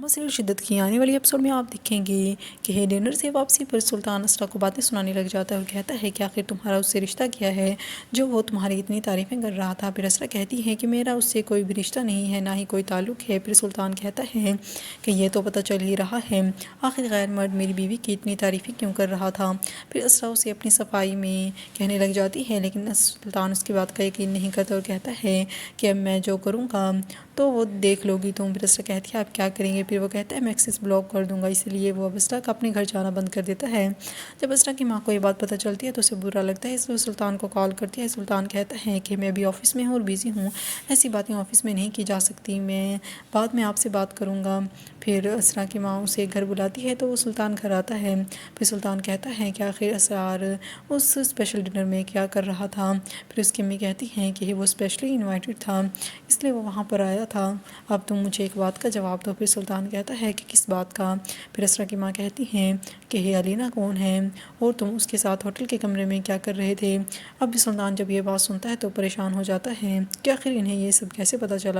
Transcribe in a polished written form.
مزید شدت کی آنے والی ایپیسوڈ میں آپ دیکھیں گے کہ ڈنر سے واپسی پر سلطان اسرا کو باتیں سنانے لگ جاتا ہے اور کہتا ہے کہ آخر تمہارا اس سے رشتہ کیا ہے جو وہ تمہاری اتنی تعریفیں کر رہا تھا۔ پھر اسرا کہتی ہے کہ میرا اس سے کوئی بھی رشتہ نہیں ہے، نہ ہی کوئی تعلق ہے۔ پھر سلطان کہتا ہے کہ یہ تو پتہ چل ہی رہا ہے، آخر غیر مرد میری بیوی کی اتنی تعریفیں کیوں کر رہا تھا۔ پھر اسرا اسے اپنی صفائی میں کہنے لگ جاتی ہے، لیکن سلطان اس کی بات کا یقین نہیں کرتا اور کہتا ہے کہ اب میں جو کروں گا تو وہ دیکھ لو گی تم۔ پھر اسرا کہتی ہے آپ کیا کریں گے؟ پھر وہ کہتا ہے میں ایکسس بلاک کر دوں گا۔ اس لیے وہ اب اسرا کا اپنے گھر جانا بند کر دیتا ہے۔ جب اسرا کی ماں کو یہ بات پتہ چلتی ہے تو اسے برا لگتا ہے، اس لیے سلطان کو کال کرتی ہے۔ سلطان کہتا ہے کہ میں ابھی آفس میں ہوں اور بیزی ہوں، ایسی باتیں آفس میں نہیں کی جا سکتی، میں بعد میں آپ سے بات کروں گا۔ پھر اسرا کی ماں اسے گھر بلاتی ہے تو وہ سلطان گھر آتا ہے۔ پھر سلطان کہتا ہے کہ آخر اسرار اس اسپیشل ڈنر میں کیا کر رہا تھا۔ پھر اس کی امی کہتی ہیں کہ وہ اسپیشلی انوائٹڈ تھا اس لیے وہ وہاں پر آیا تھا، اب تم مجھے ایک بات کا جواب دو۔ پھر سلطان کہتا ہے کہ کس بات کا؟ پھر اسرا کی ماں کہتی ہیں کہ یہ علینا کون ہے اور تم اس کے ساتھ ہوٹل کے کمرے میں کیا کر رہے تھے؟ اب سلطان جب یہ بات سنتا ہے تو پریشان ہو جاتا ہے کہ آخر انہیں یہ سب کیسے پتہ چلا۔